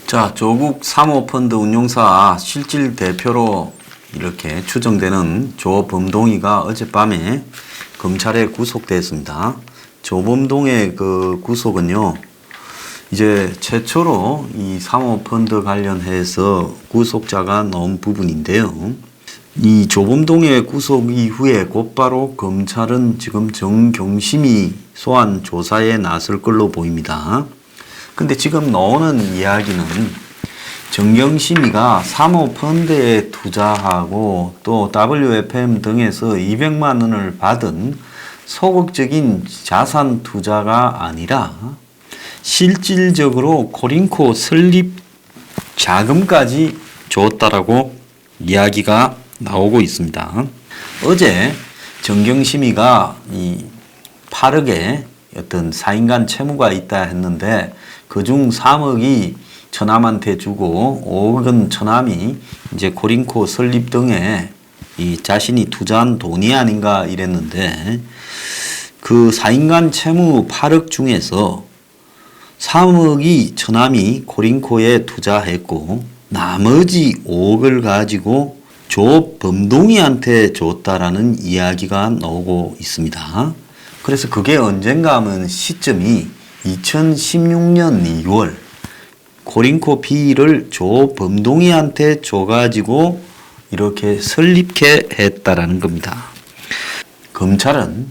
자, 조국 사모펀드 운용사 실질 대표로 이렇게 추정되는 조범동이가 어젯밤에 검찰에 구속됐습니다. 조범동의 그 구속은요, 이제 최초로 이 사모펀드 관련해서 구속자가 나온 부분인데요. 이 조범동의 구속 이후에 곧바로 검찰은 지금 정경심이 소환 조사에 나설 걸로 보입니다. 근데 지금 나오는 이야기는 정경심이가 사모펀드에 투자하고 또 WFM 등에서 200만 원을 받은 소극적인 자산 투자가 아니라 실질적으로 코링코 설립 자금까지 줬다라고 이야기가 나오고 있습니다. 어제 정경심이가 이 8억의 어떤 4인간 채무가 있다 했는데 그중 3억이 처남한테 주고 5억은 처남이 이제 코링코 설립 등에 이 자신이 투자한 돈이 아닌가 이랬는데 그 4인간 채무 8억 중에서 3억이 처남이 코링코에 투자했고 나머지 5억을 가지고 조범동이한테 줬다라는 이야기가 나오고 있습니다. 그래서 그게 언젠가 하면 시점이 2016년 2월 코링코 B를 조범동이한테 줘가지고 이렇게 설립케 했다라는 겁니다. 검찰은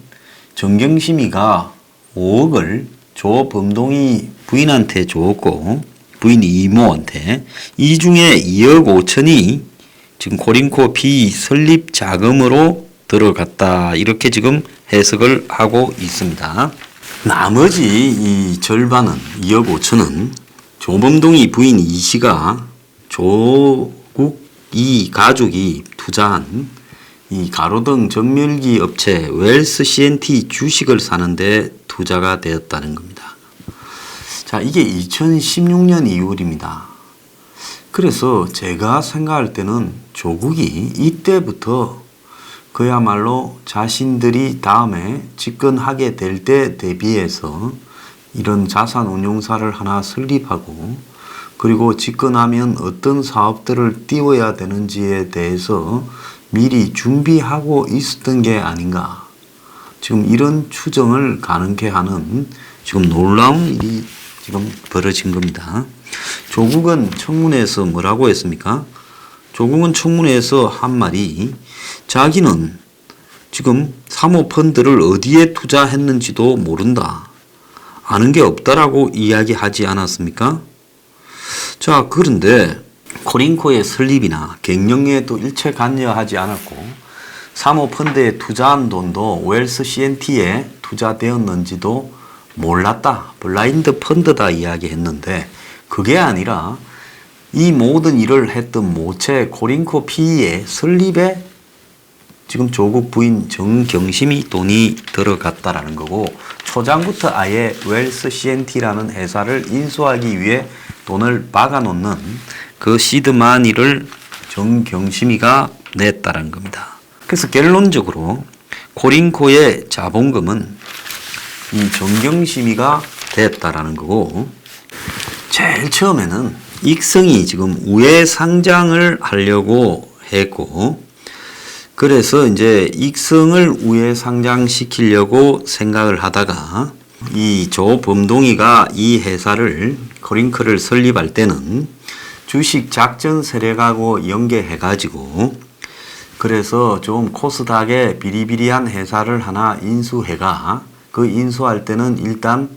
정경심이가 5억을 조범동이 부인한테 줬고 부인이 이모한테 이 중에 2억 5천이 지금 코링코 B 설립 자금으로 들어갔다 이렇게 지금 해석을 하고 있습니다. 나머지 이 절반은 2억 5천은 조범동이 부인 이 씨가 조국 이 가족이 투자한 이 가로등 정밀기 업체 웰스 CNT 주식을 사는데 투자가 되었다는 겁니다. 자, 이게 2016년 2월입니다. 그래서 제가 생각할 때는 조국이 이때부터 그야말로 자신들이 다음에 집권하게 될 때 대비해서 이런 자산 운용사를 하나 설립하고 그리고 집권하면 어떤 사업들을 띄워야 되는지에 대해서 미리 준비하고 있었던 게 아닌가. 지금 이런 추정을 가능케 하는 지금 놀라운 일이 지금 벌어진 겁니다. 조국은 청문회에서 뭐라고 했습니까? 조국은 청문회에서 한 말이 자기는 지금 사모펀드를 어디에 투자했는지도 모른다. 아는 게 없다라고 이야기하지 않았습니까? 자, 그런데 코링코의 설립이나 경영에도 일체 관여하지 않았고 사모펀드에 투자한 돈도 웰스 CNT에 투자되었는지도 몰랐다. 블라인드 펀드다 이야기했는데 그게 아니라 이 모든 일을 했던 모체 코링코 P의 설립에 지금 조국 부인 정경심이 돈이 들어갔다라는 거고 초장부터 아예 웰스 CNT라는 회사를 인수하기 위해 돈을 박아놓는 그 시드마니를 정경심이가 냈다는 겁니다. 그래서 결론적으로 코링코의 자본금은 이 정경심이가 됐다라는 거고 제일 처음에는 익성이 지금 우회 상장을 하려고 했고 그래서 이제 익성을 우회 상장시키려고 생각을 하다가 이 조범동이가 이 회사를 코링코를 설립할 때는 주식 작전 세력하고 연계해 가지고 그래서 좀 코스닥에 비리비리한 회사를 하나 인수해가 그 인수할 때는 일단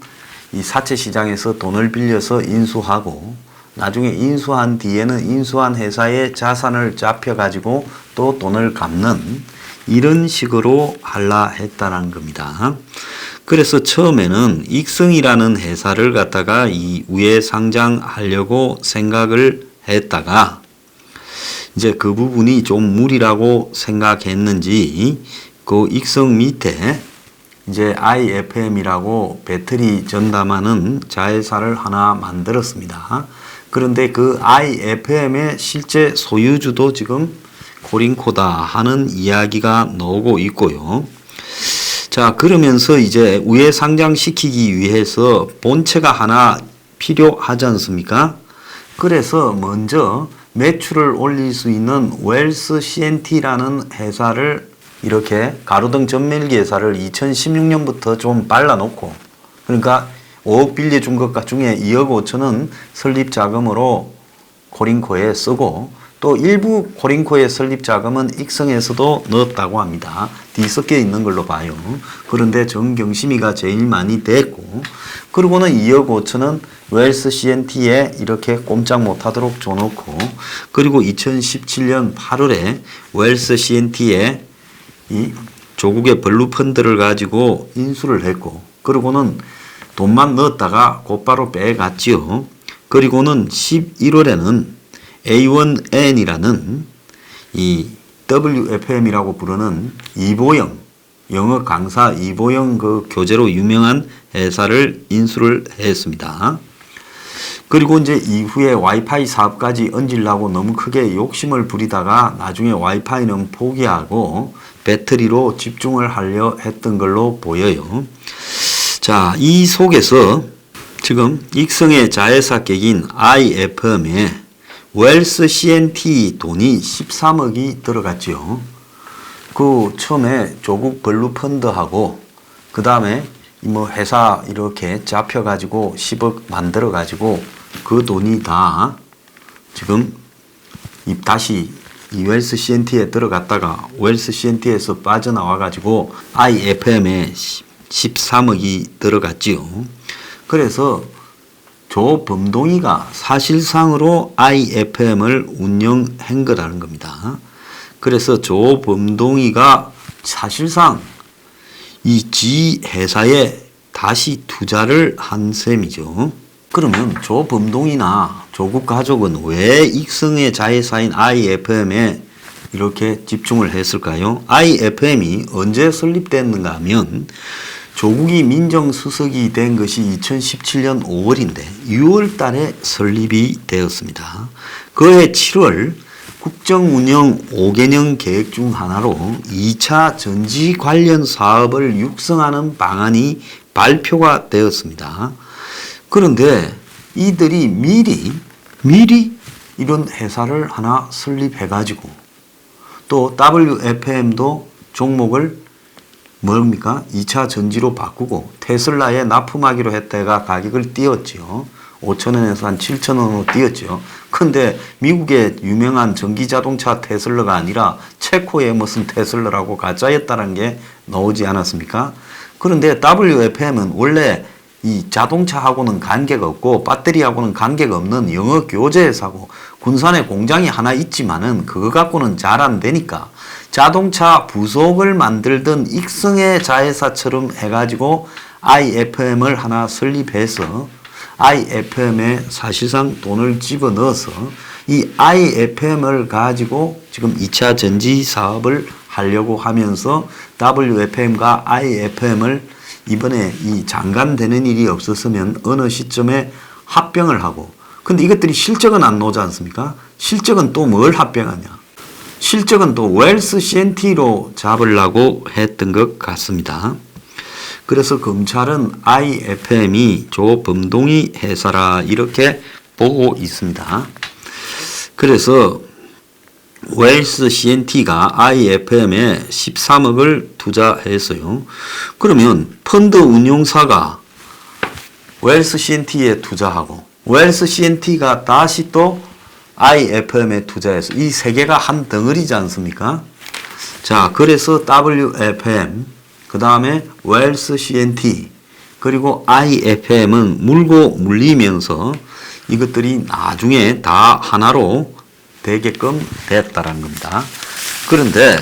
이 사채 시장에서 돈을 빌려서 인수하고 나중에 인수한 뒤에는 인수한 회사의 자산을 잡혀 가지고 또 돈을 갚는 이런 식으로 하려 했다는 겁니다. 그래서 처음에는 익성이라는 회사를 갖다가 이 우회 상장하려고 생각을 했다가 이제 그 부분이 좀 무리라고 생각했는지 그 익성 밑에 이제 IFM이라고 배터리 전담하는 자회사를 하나 만들었습니다. 그런데 그 IFM의 실제 소유주도 지금 코링코다 하는 이야기가 나오고 있고요. 자, 그러면서 이제 우회 상장시키기 위해서 본체가 하나 필요하지 않습니까? 그래서 먼저 매출을 올릴 수 있는 웰스 CNT라는 회사를 이렇게 가로등 전멸기 회사를 2016년부터 좀 발라놓고, 그러니까 5억 빌려준 것 중에 2억 5천은 설립 자금으로 코링코에 쓰고, 또 일부 코링코의 설립 자금은 익성에서도 넣었다고 합니다. 뒤섞여 있는 걸로 봐요. 그런데 정경심이가 제일 많이 됐고, 그리고는 2억 5천은 웰스 CNT에 이렇게 꼼짝 못하도록 줘놓고, 그리고 2017년 8월에 웰스 CNT에 이 조국의 블루펀드를 가지고 인수를 했고, 그리고는 돈만 넣었다가 곧바로 빼갔지요. 그리고는 11월에는 A1N이라는 이 WFM이라고 부르는 이보영, 영어 강사 이보영 그 교재로 유명한 회사를 인수를 했습니다. 그리고 이제 이후에 와이파이 사업까지 얹으려고 너무 크게 욕심을 부리다가 나중에 와이파이는 포기하고 배터리로 집중을 하려 했던 걸로 보여요. 자, 이 속에서 지금 익성의 자회사 객인 IFM에 웰스 CNT 돈이 13억이 들어갔죠. 그 처음에 조국 블루펀드하고 그 다음에 뭐 회사 이렇게 잡혀가지고 10억 만들어가지고 그 돈이 다 지금 다시 이 웰스 CNT에 들어갔다가 웰스 CNT에서 빠져나와가지고 IFM에 13억이 들어갔지요. 그래서 조범동이가 사실상으로 IFM을 운영한 거라는 겁니다. 그래서 조범동이가 사실상 이 지 회사에 다시 투자를 한 셈이죠. 그러면 조범동이나 조국 가족은 왜 익성의 자회사인 IFM에 이렇게 집중을 했을까요? IFM이 언제 설립됐는가 하면 조국이 민정수석이 된 것이 2017년 5월인데 6월 달에 설립이 되었습니다. 그해 7월 국정운영 5개년 계획 중 하나로 2차 전지 관련 사업을 육성하는 방안이 발표가 되었습니다. 그런데 이들이 미리 이런 회사를 하나 설립해가지고 또 WFM도 종목을 뭡니까? 2차 전지로 바꾸고 테슬라에 납품하기로 했다가 가격을 띄웠죠. 5천원에서 한 7천원으로 띄웠죠. 근데 미국의 유명한 전기자동차 테슬라가 아니라 체코의 무슨 테슬라라고 가짜였다는 게 나오지 않았습니까? 그런데 WFM은 원래 이 자동차하고는 관계가 없고 배터리하고는 관계가 없는 영어 교재 회사고 군산에 공장이 하나 있지만은 그거 갖고는 잘 안 되니까 자동차 부속을 만들던 익성의 자회사처럼 해가지고 IFM을 하나 설립해서 IFM에 사실상 돈을 집어넣어서 이 IFM을 가지고 지금 2차 전지 사업을 하려고 하면서 WFM과 IFM을 이번에 이 장관되는 일이 없었으면 어느 시점에 합병을 하고, 근데 이것들이 실적은 안 나오지 않습니까? 실적은 또 뭘 합병하냐? 실적은 또 웰스 CNT로 잡으려고 했던 것 같습니다. 그래서 검찰은 IFM이 조범동이 회사라 이렇게 보고 있습니다. 그래서 웰스 CNT가 IFM에 13억을 투자했어요. 그러면 펀드 운용사가 웰스 CNT에 투자하고 웰스 CNT가 다시 또 IFM에 투자해서 이 세 개가 한 덩어리지 않습니까? 자, 그래서 WFM, 그 다음에 웰스 CNT, 그리고 IFM은 물고 물리면서 이것들이 나중에 다 하나로 되게끔 됐다라는 겁니다. 그런데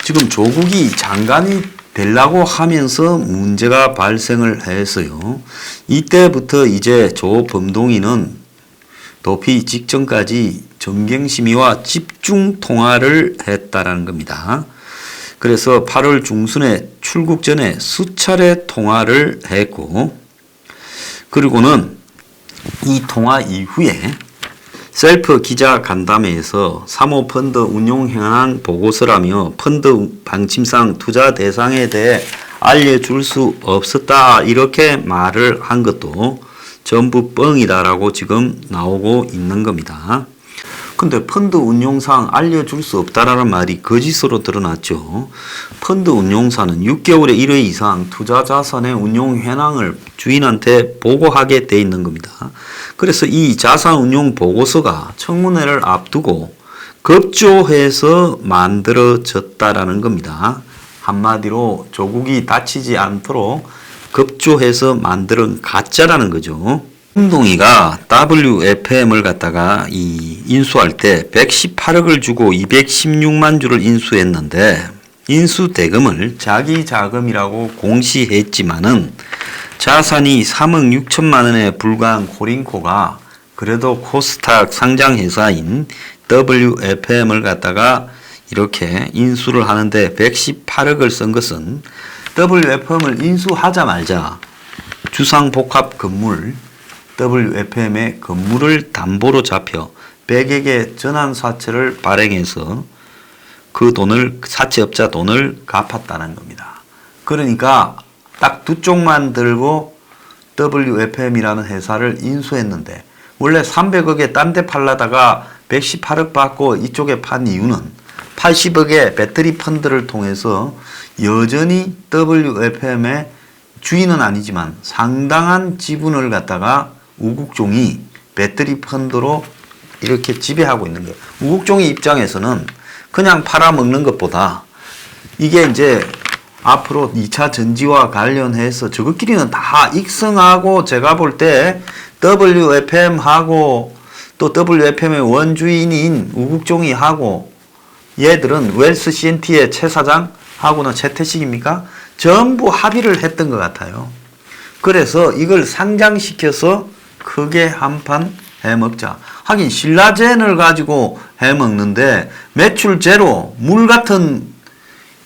지금 조국이 장관이 되려고 하면서 문제가 발생을 했어요. 이때부터 이제 조범동이는 도피 직전까지 정경심의와 집중 통화를 했다라는 겁니다. 그래서 8월 중순에 출국 전에 수차례 통화를 했고, 그리고는 이 통화 이후에 셀프 기자 간담회에서 사모펀드 운용 현황 보고서라며 펀드 방침상 투자 대상에 대해 알려줄 수 없었다 이렇게 말을 한 것도 전부 뻥이다라고 지금 나오고 있는 겁니다. 근데 펀드 운용상 알려줄 수 없다라는 말이 거짓으로 드러났죠. 펀드 운용사는 6개월에 1회 이상 투자 자산의 운용 현황을 주인한테 보고하게 돼 있는 겁니다. 그래서 이 자산 운용 보고서가 청문회를 앞두고 급조해서 만들어졌다라는 겁니다. 한마디로 조국이 다치지 않도록 급조해서 만든 가짜라는 거죠. 김동희가 WFM을 갖다가 인수할 때 118억을 주고 216만 주를 인수했는데 인수 대금을 자기 자금이라고 공시했지만은 자산이 3억 6천만 원에 불과한 코링코가 그래도 코스닥 상장 회사인 WFM을 갖다가 이렇게 인수를 하는데 118억을 쓴 것은 WFM을 인수하자마자 주상복합 건물 WFM의 건물을 담보로 잡혀 100억의 전환사채를 발행해서 그 돈을 사채업자 돈을 갚았다는 겁니다. 그러니까 딱 두 쪽만 들고 WFM이라는 회사를 인수했는데 원래 300억에 딴 데 팔라다가 118억 받고 이쪽에 판 이유는 80억의 배터리 펀드를 통해서 여전히 WFM의 주인은 아니지만 상당한 지분을 갖다가 우국종이 배터리 펀드로 이렇게 지배하고 있는 거예요. 우국종의 입장에서는 그냥 팔아먹는 것보다 이게 이제 앞으로 2차 전지와 관련해서 저것끼리는 다 익성하고 제가 볼 때 WFM하고 또 WFM의 원주인인 우국종이 하고 얘들은 웰스 CNT의 최 사장하고는 최태식입니까? 전부 합의를 했던 것 같아요. 그래서 이걸 상장시켜서 크게 한판 해먹자. 하긴 신라젠을 가지고 해먹는데 매출 제로, 물 같은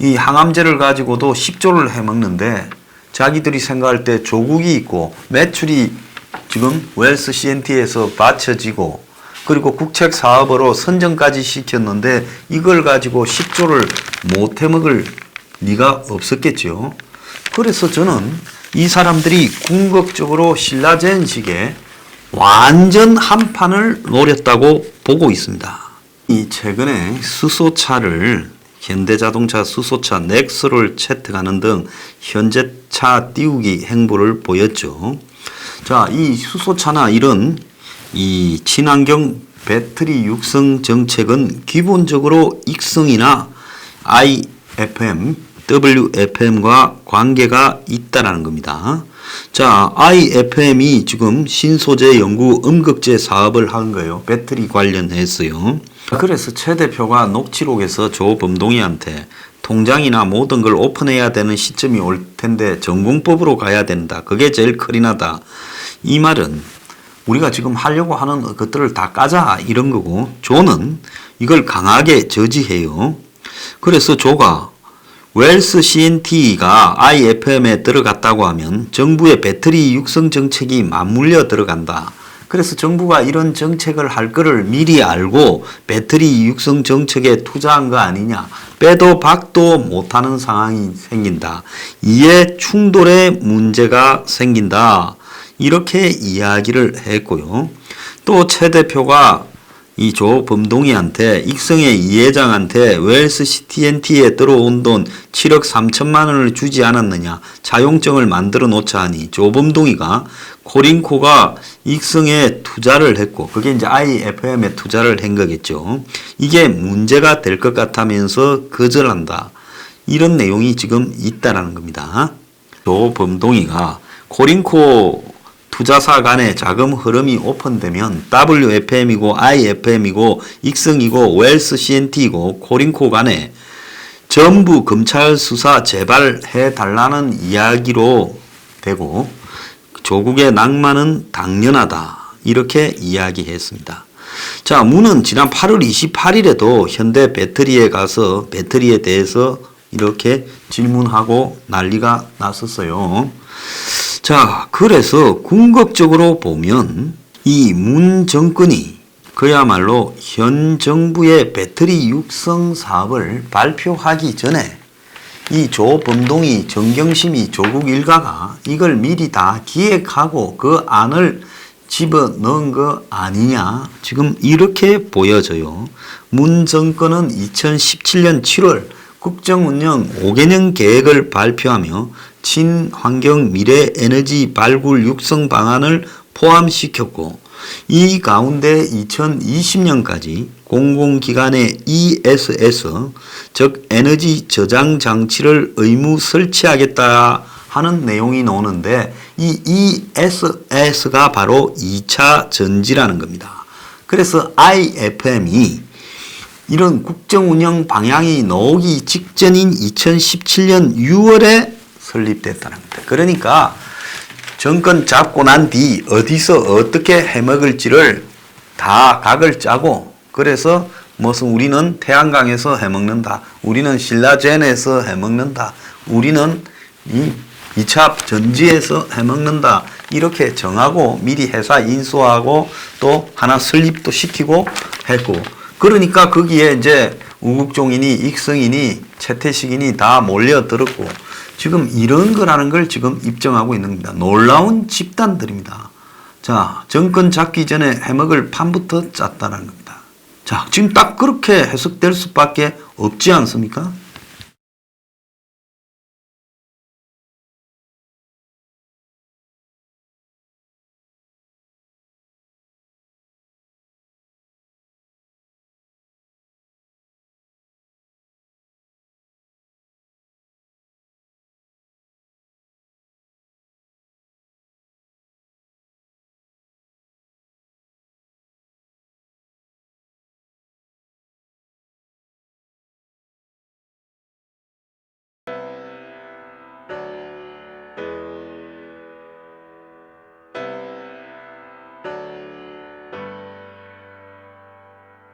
이 항암제를 가지고도 10조를 해먹는데 자기들이 생각할 때 조국이 있고 매출이 지금 웰스 CNT에서 받쳐지고 그리고 국책 사업으로 선정까지 시켰는데 이걸 가지고 10조를 못 해먹을 리가 없었겠죠. 그래서 저는 이 사람들이 궁극적으로 신라젠식의 완전 한판을 노렸다고 보고 있습니다. 이 최근에 수소차를 현대자동차 수소차 넥스를 채택하는 등 현대차 띄우기 행보를 보였죠. 자, 이 수소차나 이런 이 친환경 배터리 육성 정책은 기본적으로 익성이나 IFM, WFM과 관계가 있다라는 겁니다. 자, IFM이 지금 신소재 연구 음극재 사업을 한 거예요. 배터리 관련해서요. 그래서 최 대표가 녹취록에서 조범동이한테 통장이나 모든 걸 오픈해야 되는 시점이 올 텐데 전공법으로 가야 된다. 그게 제일 크리나다. 이 말은 우리가 지금 하려고 하는 것들을 다 까자 이런 거고 조는 이걸 강하게 저지해요. 그래서 조가 웰스 CNT가 IFM에 들어갔다고 하면 정부의 배터리 육성 정책이 맞물려 들어간다. 그래서 정부가 이런 정책을 할 거를 미리 알고 배터리 육성 정책에 투자한 거 아니냐. 빼도 박도 못하는 상황이 생긴다. 이에 충돌의 문제가 생긴다. 이렇게 이야기를 했고요. 또 최 대표가 이 조범동이한테 익성의 이 회장한테 웰스 CNT에 들어온 돈 7억 3천만 원을 주지 않았느냐. 차용증을 만들어 놓자 하니 조범동이가 코링코가 익성에 투자를 했고 그게 이제 IFM에 투자를 한 거겠죠. 이게 문제가 될 것 같다면서 거절한다. 이런 내용이 지금 있다라는 겁니다. 조범동이가 코링코 투자사 간의 자금 흐름이 오픈되면 WFM이고 IFM이고 익성이고 웰스 CNT이고 코링코 간에 전부 검찰 수사 재발해 달라는 이야기로 되고 조국의 낭만은 당연하다. 이렇게 이야기했습니다. 자, 문은 지난 8월 28일에도 현대 배터리에 가서 배터리에 대해서 이렇게 질문하고 난리가 났었어요. 자, 그래서 궁극적으로 보면 이 문 정권이 그야말로 현 정부의 배터리 육성 사업을 발표하기 전에 이 조범동이, 정경심이, 조국 일가가 이걸 미리 다 기획하고 그 안을 집어넣은 거 아니냐. 지금 이렇게 보여져요. 문 정권은 2017년 7월 국정운영 5개년 계획을 발표하며 친환경 미래 에너지 발굴 육성 방안을 포함시켰고 이 가운데 2020년까지 공공기관의 ESS 즉 에너지 저장 장치를 의무 설치하겠다 하는 내용이 나오는데 이 ESS가 바로 2차 전지라는 겁니다. 그래서 IFM이 이런 국정운영 방향이 나오기 직전인 2017년 6월에 설립됐다는 겁니다. 그러니까 정권 잡고 난 뒤 어디서 어떻게 해먹을지를 다 각을 짜고 그래서 무슨 우리는 태양광에서 해먹는다. 우리는 신라젠에서 해먹는다. 우리는 이 2차 전지에서 해먹는다. 이렇게 정하고 미리 회사 인수하고 또 하나 설립도 시키고 했고 그러니까 거기에 이제 우국종이니 익성이니 최태식이니 다 몰려들었고 지금 이런 거라는 걸 지금 입증하고 있는 겁니다. 놀라운 집단들입니다. 자, 정권 잡기 전에 해먹을 판부터 짰다는 겁니다. 자, 지금 딱 그렇게 해석될 수밖에 없지 않습니까?